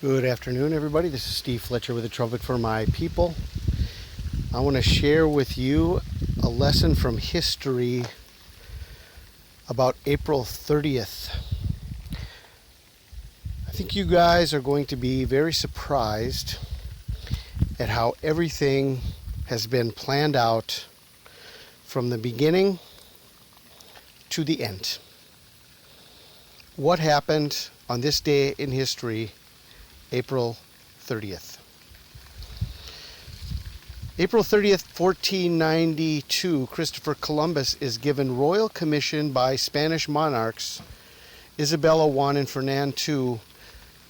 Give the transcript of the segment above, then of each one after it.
Good afternoon, everybody. This is Steve Fletcher with A Trumpet for My People. I want to share with you a lesson from history about April 30th. I think you guys are going to be very surprised at how everything has been planned out from the beginning to the end. What happened on this day in history, April 30th. April 30th, 1492, Christopher Columbus is given royal commission by Spanish monarchs Isabella I and Ferdinand II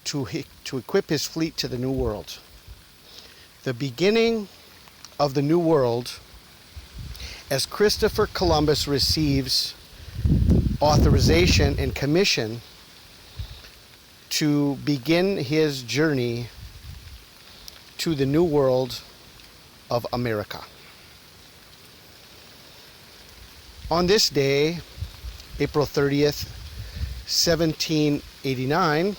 to equip his fleet to the New World. The beginning of the New World as Christopher Columbus receives authorization and commission to begin his journey to the New World of America. On this day, April 30th, 1789,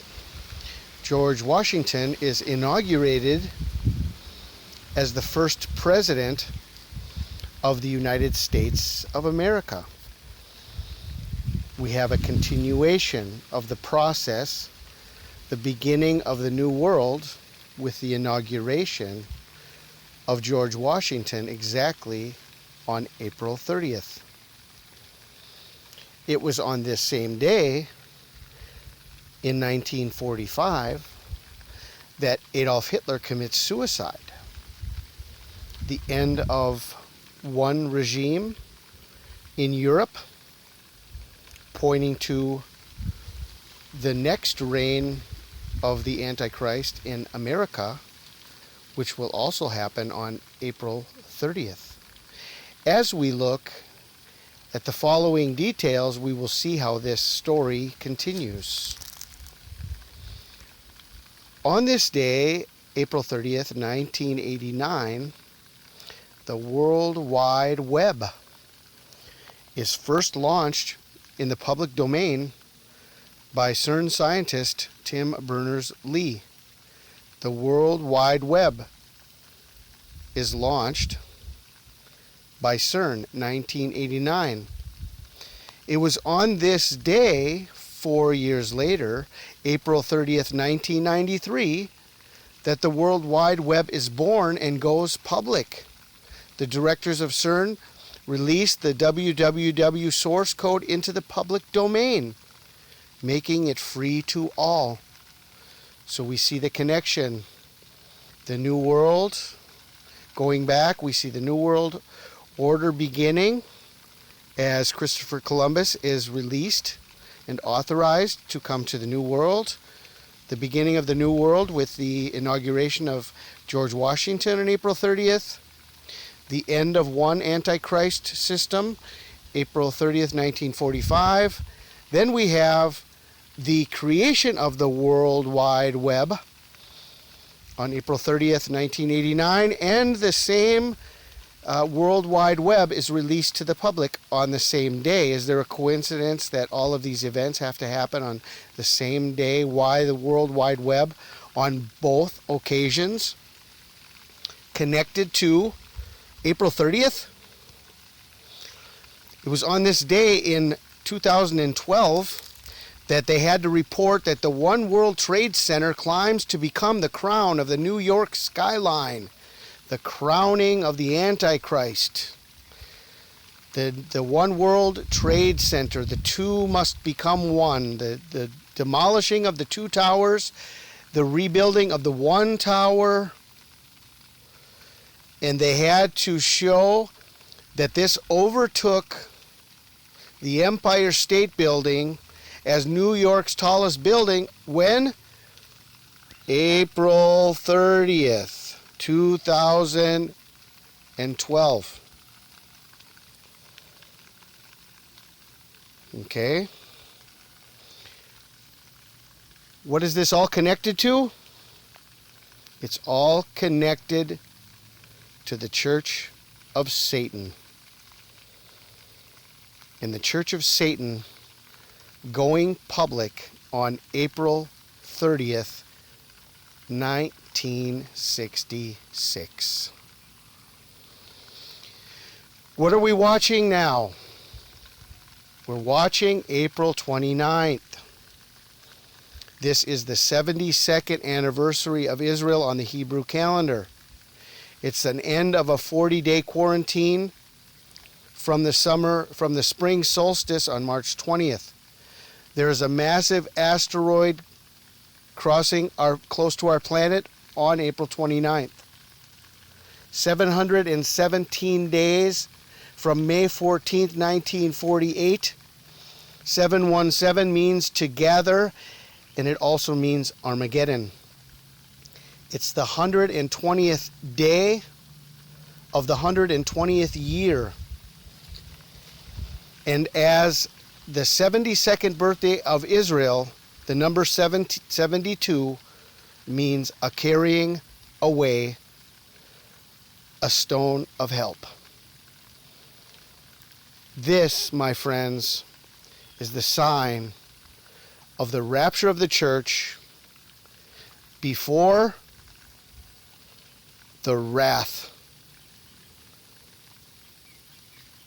George Washington is inaugurated as the first president of the United States of America. We have a continuation of the process, the beginning of the New World, with the inauguration of George Washington exactly on April 30th. It was on this same day, in 1945, that Adolf Hitler commits suicide. The end of one regime in Europe, pointing to the next reign of the Antichrist in America, which will also happen on April 30th. As we look at the following details, we will see how this story continues. On this day, April 30th, 1989, the World Wide Web is first launched in the public domain by CERN scientist Tim Berners-Lee. The World Wide Web is launched by CERN, 1989. It was on this day, 4 years later, April 30th, 1993, that the World Wide Web is born and goes public. The directors of CERN released the www source code into the public domain, making it free to all. So we see the connection. The New World, going back, we see the New World Order beginning as Christopher Columbus is released and authorized to come to the New World. The beginning of the New World with the inauguration of George Washington on April 30th. The end of one Antichrist system, April 30th, 1945. Then we have the creation of the World Wide Web on April 30th, 1989, and the same World Wide Web is released to the public on the same day. Is there a coincidence that all of these events have to happen on the same day? Why the World Wide Web on both occasions? Connected to April 30th? It was on this day in 2012 that they had to report that the One World Trade Center climbs to become the crown of the New York skyline, the crowning of the Antichrist. The One World Trade Center, the two must become one. The demolishing of the two towers, the rebuilding of the one tower, and they had to show that this overtook the Empire State Building as New York's tallest building when? April 30th, 2012. Okay. What is this all connected to? It's all connected to the Church of Satan. And the Church of Satan going public on April 30th, 1966. What are we watching now? We're watching April 29th. This is the 72nd anniversary of Israel on the Hebrew calendar. It's an end of a 40-day quarantine from the spring solstice on March 20th. There is a massive asteroid crossing close to our planet on April 29th. 717 days from May 14th, 1948. 717 means to gather, and it also means Armageddon. It's the 120th day of the 120th year. And as the 72nd birthday of Israel, the number 72 means a carrying away a stone of help. This, my friends, is the sign of the rapture of the church before the wrath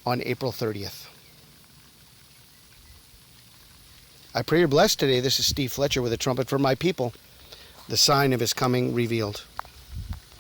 on April 30th. I pray you're blessed today. This is Steve Fletcher with a trumpet for my people, the sign of his coming revealed.